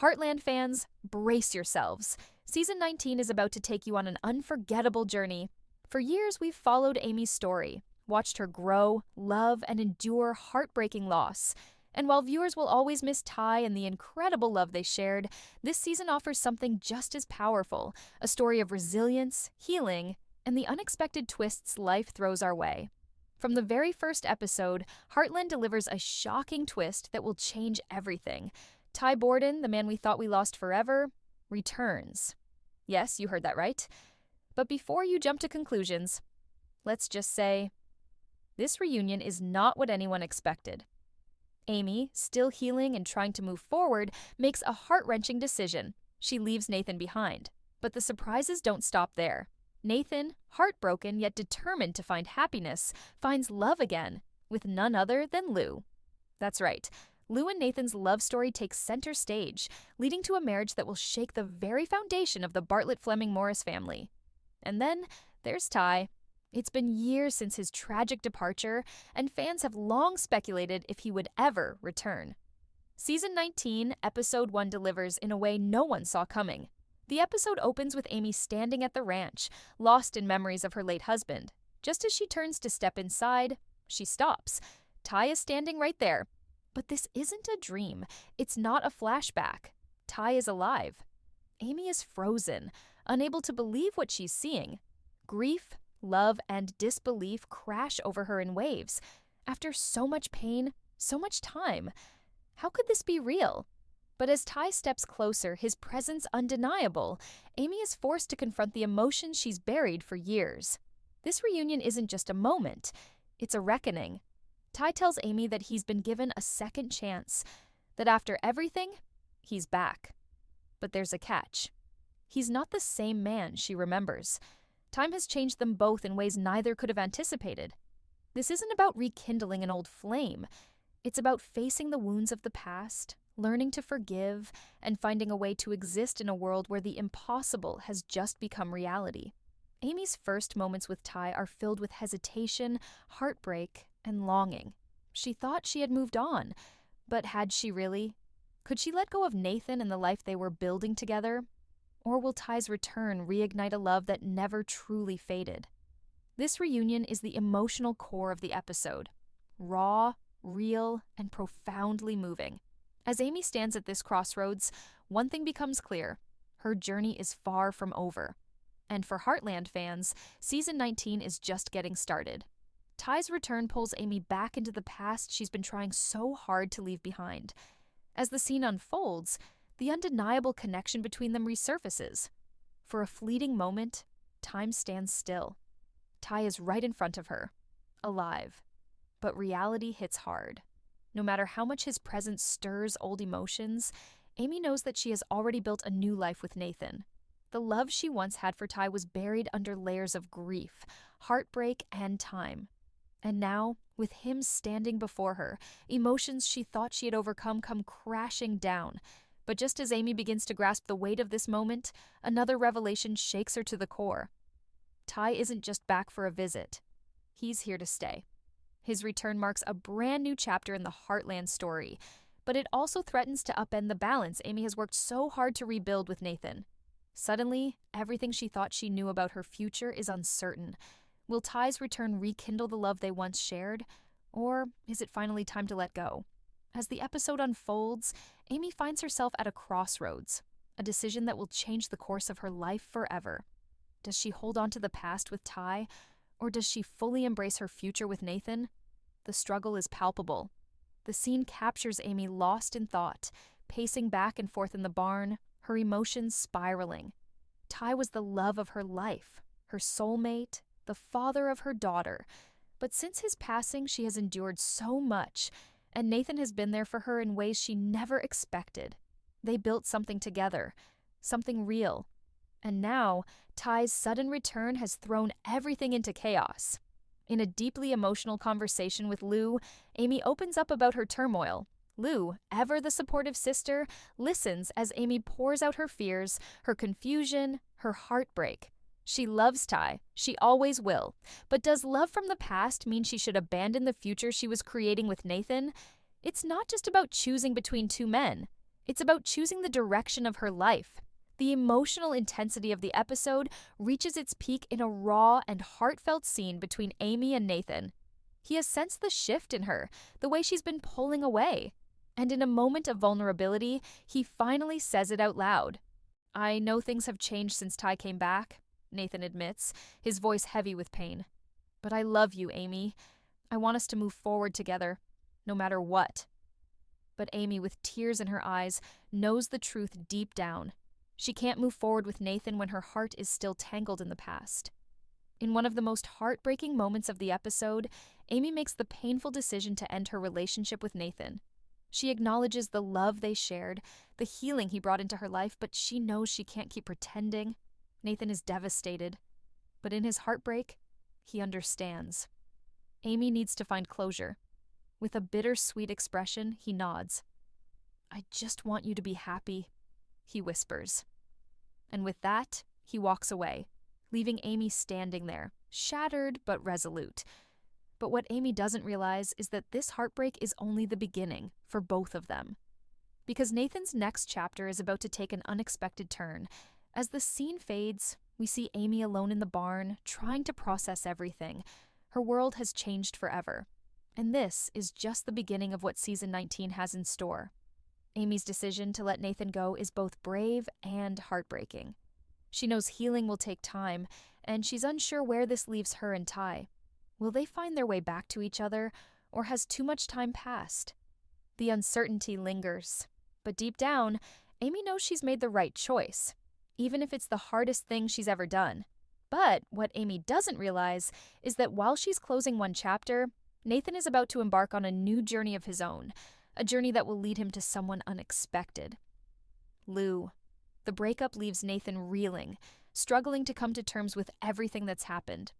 Heartland fans, brace yourselves. Season 19 is about to take you on an unforgettable journey. For years, we've followed Amy's story, watched her grow, love, and endure heartbreaking loss. And while viewers will always miss Ty and the incredible love they shared, this season offers something just as powerful, a story of resilience, healing, and the unexpected twists life throws our way. From the very first episode, Heartland delivers a shocking twist that will change everything. Ty Borden, the man we thought we lost forever, returns. Yes, you heard that right. But before you jump to conclusions, let's just say, this reunion is not what anyone expected. Amy, still healing and trying to move forward, makes a heart-wrenching decision. She leaves Nathan behind. But the surprises don't stop there. Nathan, heartbroken yet determined to find happiness, finds love again, with none other than Lou. That's right. Lou and Nathan's love story takes center stage, leading to a marriage that will shake the very foundation of the Bartlett-Fleming-Morris family. And then there's Ty. It's been years since his tragic departure, and fans have long speculated if he would ever return. Season 19, Episode 1 delivers in a way no one saw coming. The episode opens with Amy standing at the ranch, lost in memories of her late husband. Just as she turns to step inside, she stops. Ty is standing right there. But this isn't a dream. It's not a flashback. Ty is alive. Amy is frozen, unable to believe what she's seeing. Grief, love, and disbelief crash over her in waves. After so much pain, so much time, how could this be real? But as Ty steps closer, his presence undeniable, Amy is forced to confront the emotions she's buried for years. This reunion isn't just a moment, it's a reckoning. Ty tells Amy that he's been given a second chance, that after everything, he's back. But there's a catch. He's not the same man she remembers. Time has changed them both in ways neither could have anticipated. This isn't about rekindling an old flame. It's about facing the wounds of the past, learning to forgive, and finding a way to exist in a world where the impossible has just become reality. Amy's first moments with Ty are filled with hesitation, heartbreak, and longing. She thought she had moved on, but had she really? Could she let go of Nathan and the life they were building together? Or will Ty's return reignite a love that never truly faded? This reunion is the emotional core of the episode. Raw, real, and profoundly moving. As Amy stands at this crossroads, one thing becomes clear. Her journey is far from over. And for Heartland fans, Season 19 is just getting started. Ty's return pulls Amy back into the past she's been trying so hard to leave behind. As the scene unfolds, the undeniable connection between them resurfaces. For a fleeting moment, time stands still. Ty is right in front of her, alive. But reality hits hard. No matter how much his presence stirs old emotions, Amy knows that she has already built a new life with Nathan. The love she once had for Ty was buried under layers of grief, heartbreak, and time. And now, with him standing before her, emotions she thought she had overcome come crashing down. But just as Amy begins to grasp the weight of this moment, another revelation shakes her to the core. Ty isn't just back for a visit. He's here to stay. His return marks a brand new chapter in the Heartland story, but it also threatens to upend the balance Amy has worked so hard to rebuild with Nathan. Suddenly, everything she thought she knew about her future is uncertain. Will Ty's return rekindle the love they once shared, or is it finally time to let go? As the episode unfolds, Amy finds herself at a crossroads, a decision that will change the course of her life forever. Does she hold on to the past with Ty, or does she fully embrace her future with Nathan? The struggle is palpable. The scene captures Amy lost in thought, pacing back and forth in the barn, her emotions spiraling. Ty was the love of her life, her soulmate, the father of her daughter. But since his passing, she has endured so much, and Nathan has been there for her in ways she never expected. They built something together, something real. And now, Ty's sudden return has thrown everything into chaos. In a deeply emotional conversation with Lou, Amy opens up about her turmoil. Lou, ever the supportive sister, listens as Amy pours out her fears, her confusion, her heartbreak. She loves Ty. She always will. But does love from the past mean she should abandon the future she was creating with Nathan? It's not just about choosing between two men. It's about choosing the direction of her life. The emotional intensity of the episode reaches its peak in a raw and heartfelt scene between Amy and Nathan. He has sensed the shift in her, the way she's been pulling away. And in a moment of vulnerability, he finally says it out loud. "I know things have changed since Ty came back," Nathan admits, his voice heavy with pain. "But I love you, Amy. I want us to move forward together, no matter what." But Amy, with tears in her eyes, knows the truth deep down. She can't move forward with Nathan when her heart is still tangled in the past. In one of the most heartbreaking moments of the episode, Amy makes the painful decision to end her relationship with Nathan. She acknowledges the love they shared, the healing he brought into her life, but she knows she can't keep pretending. Nathan is devastated. But in his heartbreak, he understands. Amy needs to find closure. With a bittersweet expression, he nods. "I just want you to be happy," he whispers. And with that, he walks away, leaving Amy standing there, shattered but resolute. But what Amy doesn't realize is that this heartbreak is only the beginning for both of them. Because Nathan's next chapter is about to take an unexpected turn. As the scene fades, we see Amy alone in the barn, trying to process everything. Her world has changed forever. And this is just the beginning of what season 19 has in store. Amy's decision to let Nathan go is both brave and heartbreaking. She knows healing will take time, and she's unsure where this leaves her and Ty. Will they find their way back to each other, or has too much time passed? The uncertainty lingers, but deep down, Amy knows she's made the right choice, even if it's the hardest thing she's ever done. But what Amy doesn't realize is that while she's closing one chapter, Nathan is about to embark on a new journey of his own, a journey that will lead him to someone unexpected. Lou. The breakup leaves Nathan reeling, struggling to come to terms with everything that's happened.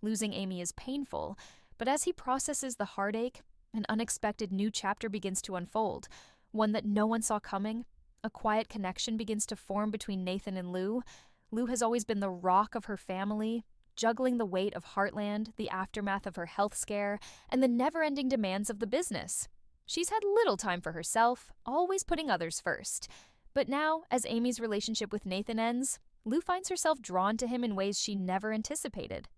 Losing Amy is painful, but as he processes the heartache, an unexpected new chapter begins to unfold, one that no one saw coming. A quiet connection begins to form between Nathan and Lou. Lou has always been the rock of her family, juggling the weight of Heartland, the aftermath of her health scare, and the never-ending demands of the business. She's had little time for herself, always putting others first. But now, as Amy's relationship with Nathan ends, Lou finds herself drawn to him in ways she never anticipated.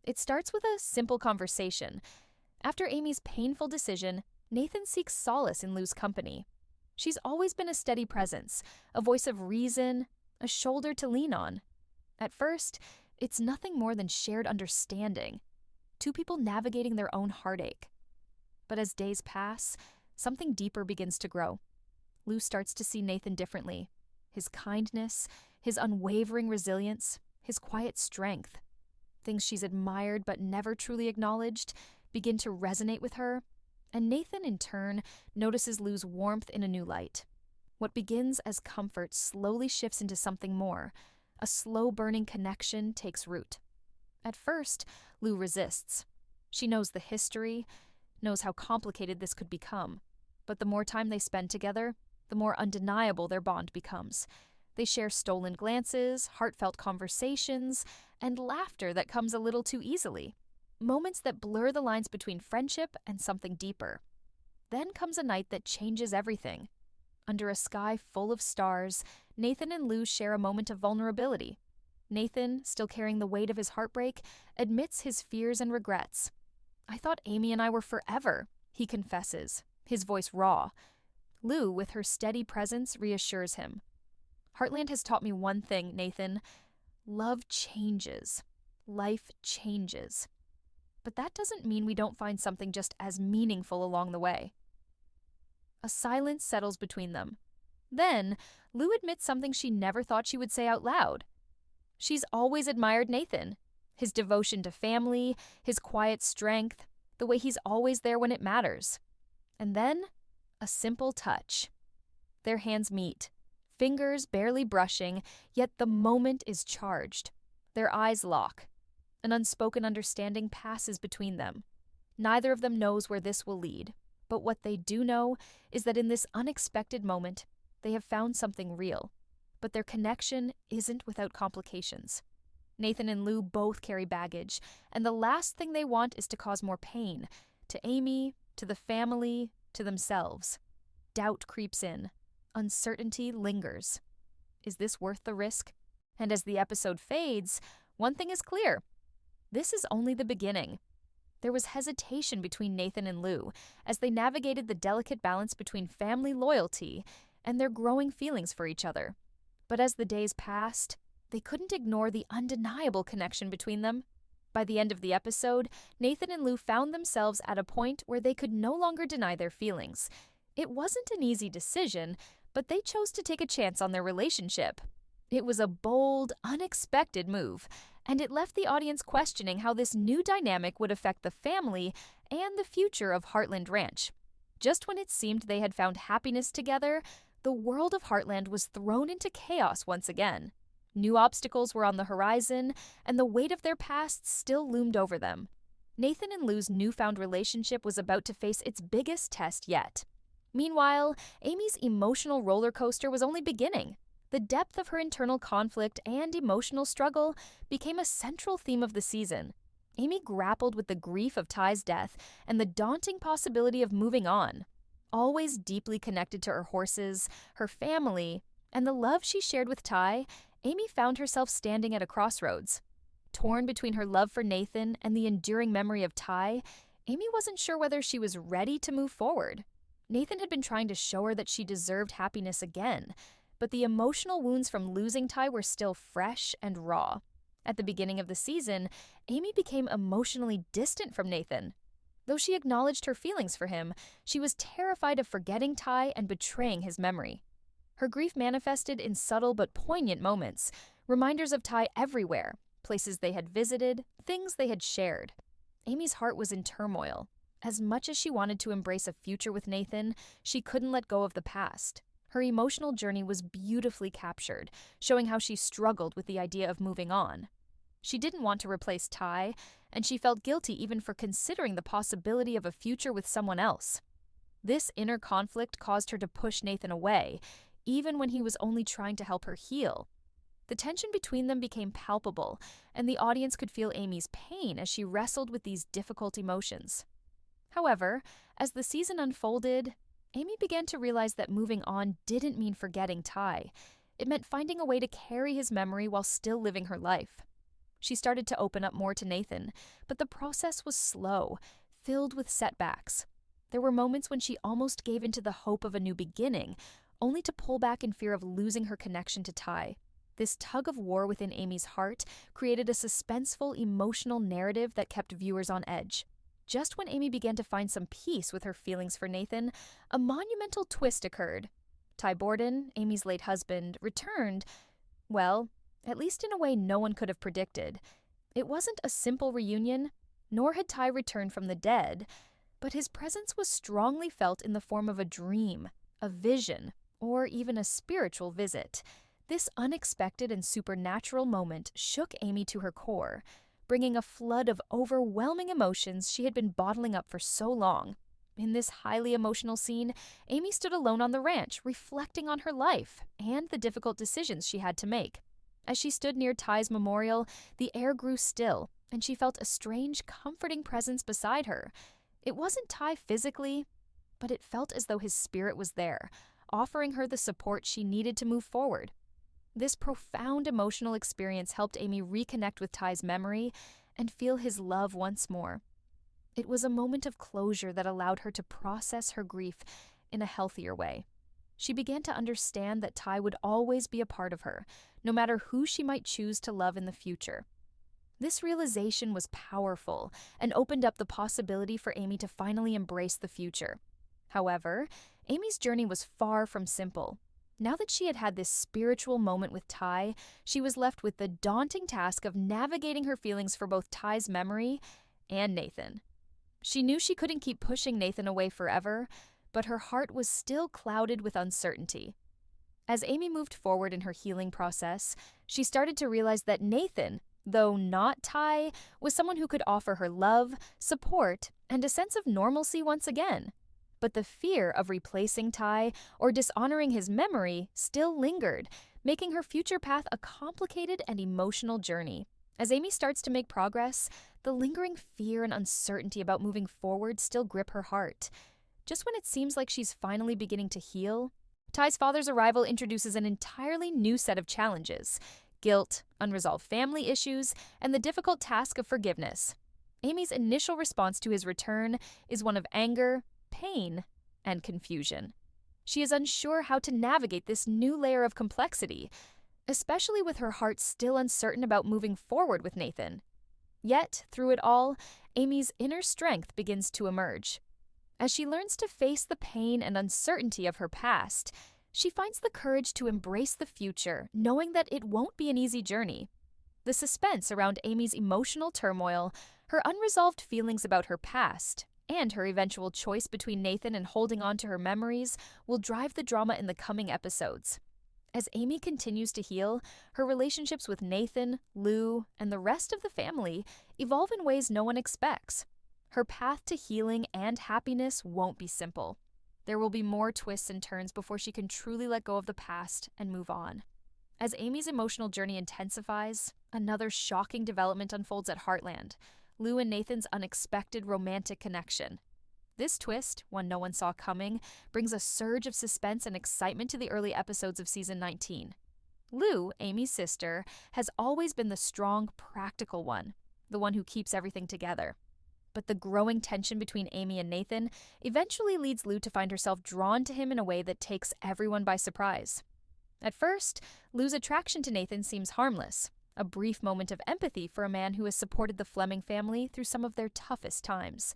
It starts with a simple conversation. After Amy's painful decision, Nathan seeks solace in Lou's company. She's always been a steady presence, a voice of reason, a shoulder to lean on. At first, it's nothing more than shared understanding, two people navigating their own heartache. But as days pass, something deeper begins to grow. Lou starts to see Nathan differently. His kindness, his unwavering resilience, his quiet strength. Things she's admired but never truly acknowledged begin to resonate with her, and Nathan, in turn, notices Lou's warmth in a new light. What begins as comfort slowly shifts into something more. A slow-burning connection takes root. At first, Lou resists. She knows the history, knows how complicated this could become. But the more time they spend together, the more undeniable their bond becomes. They share stolen glances, heartfelt conversations, and laughter that comes a little too easily. Moments that blur the lines between friendship and something deeper. Then comes a night that changes everything. Under a sky full of stars, Nathan and Lou share a moment of vulnerability. Nathan, still carrying the weight of his heartbreak, admits his fears and regrets. "I thought Amy and I were forever," he confesses, his voice raw. Lou, with her steady presence, reassures him. "Heartland has taught me one thing, Nathan. Love changes. Life changes. But that doesn't mean we don't find something just as meaningful along the way." A silence settles between them. Then, Lou admits something she never thought she would say out loud. She's always admired Nathan. His devotion to family, his quiet strength, the way he's always there when it matters. And then, a simple touch. Their hands meet, fingers barely brushing, yet the moment is charged. Their eyes lock. An unspoken understanding passes between them. Neither of them knows where this will lead, but what they do know is that in this unexpected moment, they have found something real. But their connection isn't without complications. Nathan and Lou both carry baggage, and the last thing they want is to cause more pain, to Amy, to the family, to themselves. Doubt creeps in. uncertainty lingers. Is this worth the risk? And as the episode fades, one thing is clear. This is only the beginning. There was hesitation between Nathan and Lou as they navigated the delicate balance between family loyalty and their growing feelings for each other. But as the days passed, they couldn't ignore the undeniable connection between them. By the end of the episode, Nathan and Lou found themselves at a point where they could no longer deny their feelings. It wasn't an easy decision, but they chose to take a chance on their relationship. It was a bold, unexpected move, and it left the audience questioning how this new dynamic would affect the family and the future of Heartland Ranch. Just when it seemed they had found happiness together, the world of Heartland was thrown into chaos once again. New obstacles were on the horizon, and the weight of their past still loomed over them. Nathan and Lou's newfound relationship was about to face its biggest test yet. Meanwhile, Amy's emotional roller coaster was only beginning. The depth of her internal conflict and emotional struggle became a central theme of the season. Amy grappled with the grief of Ty's death and the daunting possibility of moving on. Always deeply connected to her horses, her family, and the love she shared with Ty, Amy found herself standing at a crossroads. Torn between her love for Nathan and the enduring memory of Ty, Amy wasn't sure whether she was ready to move forward. Nathan had been trying to show her that she deserved happiness again, but the emotional wounds from losing Ty were still fresh and raw. At the beginning of the season, Amy became emotionally distant from Nathan. Though she acknowledged her feelings for him, she was terrified of forgetting Ty and betraying his memory. Her grief manifested in subtle but poignant moments, reminders of Ty everywhere, places they had visited, things they had shared. Amy's heart was in turmoil. As much as she wanted to embrace a future with Nathan, she couldn't let go of the past. Her emotional journey was beautifully captured, showing how she struggled with the idea of moving on. She didn't want to replace Ty, and she felt guilty even for considering the possibility of a future with someone else. This inner conflict caused her to push Nathan away, even when he was only trying to help her heal. The tension between them became palpable, and the audience could feel Amy's pain as she wrestled with these difficult emotions. However, as the season unfolded, Amy began to realize that moving on didn't mean forgetting Ty. It meant finding a way to carry his memory while still living her life. She started to open up more to Nathan, but the process was slow, filled with setbacks. There were moments when she almost gave into the hope of a new beginning, only to pull back in fear of losing her connection to Ty. This tug of war within Amy's heart created a suspenseful, emotional narrative that kept viewers on edge. Just when Amy began to find some peace with her feelings for Nathan, a monumental twist occurred. Ty Borden, Amy's late husband, returned, well, at least in a way no one could have predicted. It wasn't a simple reunion, nor had Ty returned from the dead, but his presence was strongly felt in the form of a dream, a vision, or even a spiritual visit. This unexpected and supernatural moment shook Amy to her core, bringing a flood of overwhelming emotions she had been bottling up for so long. In this highly emotional scene, Amy stood alone on the ranch, reflecting on her life and the difficult decisions she had to make. As she stood near Ty's memorial, the air grew still, and she felt a strange, comforting presence beside her. It wasn't Ty physically, but it felt as though his spirit was there, offering her the support she needed to move forward. This profound emotional experience helped Amy reconnect with Ty's memory and feel his love once more. It was a moment of closure that allowed her to process her grief in a healthier way. She began to understand that Ty would always be a part of her, no matter who she might choose to love in the future. This realization was powerful and opened up the possibility for Amy to finally embrace the future. However, Amy's journey was far from simple. Now that she had had this spiritual moment with Ty, she was left with the daunting task of navigating her feelings for both Ty's memory and Nathan. She knew she couldn't keep pushing Nathan away forever, but her heart was still clouded with uncertainty. As Amy moved forward in her healing process, she started to realize that Nathan, though not Ty, was someone who could offer her love, support, and a sense of normalcy once again. But the fear of replacing Ty or dishonoring his memory still lingered, making her future path a complicated and emotional journey. As Amy starts to make progress, the lingering fear and uncertainty about moving forward still grip her heart. Just when it seems like she's finally beginning to heal, Ty's father's arrival introduces an entirely new set of challenges: guilt, unresolved family issues, and the difficult task of forgiveness. Amy's initial response to his return is one of anger, pain, and confusion. She is unsure how to navigate this new layer of complexity, especially with her heart still uncertain about moving forward with Nathan. Yet, through it all, Amy's inner strength begins to emerge. As she learns to face the pain and uncertainty of her past, she finds the courage to embrace the future, knowing that it won't be an easy journey. The suspense around Amy's emotional turmoil, her unresolved feelings about her past, and her eventual choice between Nathan and holding on to her memories will drive the drama in the coming episodes. As Amy continues to heal, her relationships with Nathan, Lou, and the rest of the family evolve in ways no one expects. Her path to healing and happiness won't be simple. There will be more twists and turns before she can truly let go of the past and move on. As Amy's emotional journey intensifies, another shocking development unfolds at Heartland: Lou and Nathan's unexpected romantic connection. This twist, one no one saw coming, brings a surge of suspense and excitement to the early episodes of season 19. Lou, Amy's sister, has always been the strong, practical one, the one who keeps everything together. But the growing tension between Amy and Nathan eventually leads Lou to find herself drawn to him in a way that takes everyone by surprise. At first, Lou's attraction to Nathan seems harmless, a brief moment of empathy for a man who has supported the Fleming family through some of their toughest times.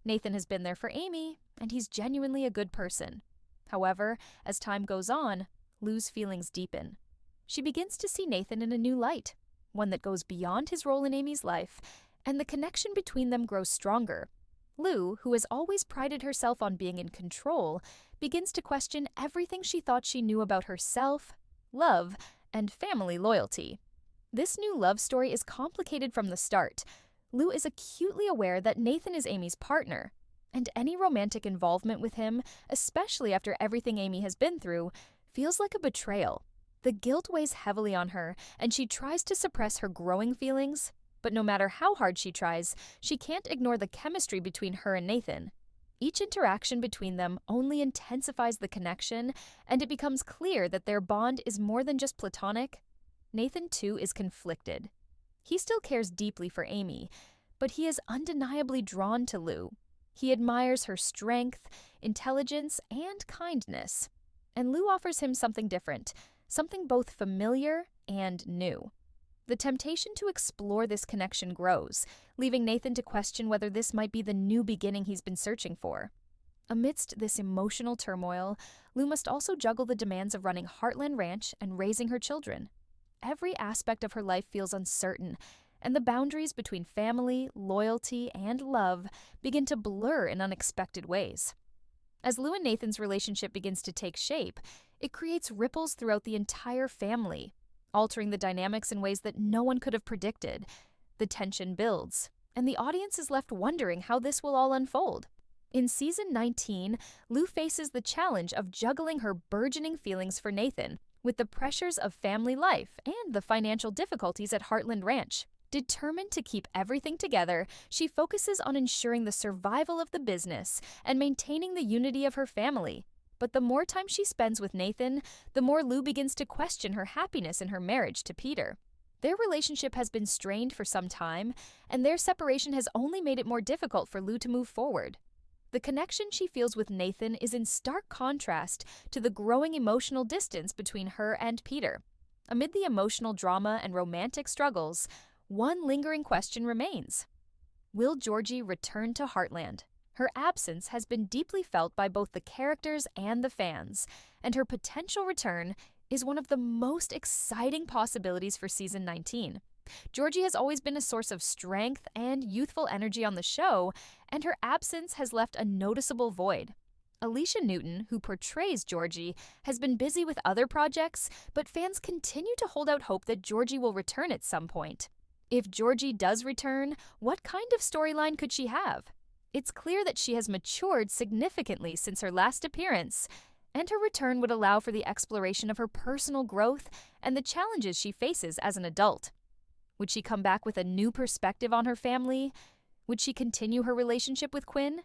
Nathan has been there for Amy, and he's genuinely a good person. However, as time goes on, Lou's feelings deepen. She begins to see Nathan in a new light, one that goes beyond his role in Amy's life, and the connection between them grows stronger. Lou, who has always prided herself on being in control, begins to question everything she thought she knew about herself, love, and family loyalty. This new love story is complicated from the start. Lou is acutely aware that Nathan is Amy's partner, and any romantic involvement with him, especially after everything Amy has been through, feels like a betrayal. The guilt weighs heavily on her, and she tries to suppress her growing feelings, but no matter how hard she tries, she can't ignore the chemistry between her and Nathan. Each interaction between them only intensifies the connection, and it becomes clear that their bond is more than just platonic. Nathan, too, is conflicted. He still cares deeply for Amy, but he is undeniably drawn to Lou. He admires her strength, intelligence, and kindness. And Lou offers him something different, something both familiar and new. The temptation to explore this connection grows, leaving Nathan to question whether this might be the new beginning he's been searching for. Amidst this emotional turmoil, Lou must also juggle the demands of running Heartland Ranch and raising her children. Every aspect of her life feels uncertain, and the boundaries between family, loyalty, and love begin to blur in unexpected ways. As Lou and Nathan's relationship begins to take shape, it creates ripples throughout the entire family, altering the dynamics in ways that no one could have predicted. The tension builds, and the audience is left wondering how this will all unfold. In season 19, Lou faces the challenge of juggling her burgeoning feelings for Nathan with the pressures of family life and the financial difficulties at Heartland Ranch. Determined to keep everything together, she focuses on ensuring the survival of the business and maintaining the unity of her family. But the more time she spends with Nathan, the more Lou begins to question her happiness in her marriage to Peter. Their relationship has been strained for some time, and their separation has only made it more difficult for Lou to move forward. The connection she feels with Nathan is in stark contrast to the growing emotional distance between her and Peter. Amid the emotional drama and romantic struggles, one lingering question remains. Will Georgie return to Heartland? Her absence has been deeply felt by both the characters and the fans, and her potential return is one of the most exciting possibilities for season 19. Georgie has always been a source of strength and youthful energy on the show, and her absence has left a noticeable void. Alicia Newton, who portrays Georgie, has been busy with other projects, but fans continue to hold out hope that Georgie will return at some point. If Georgie does return, what kind of storyline could she have? It's clear that she has matured significantly since her last appearance, and her return would allow for the exploration of her personal growth and the challenges she faces as an adult. Would she come back with a new perspective on her family? Would she continue her relationship with Quinn?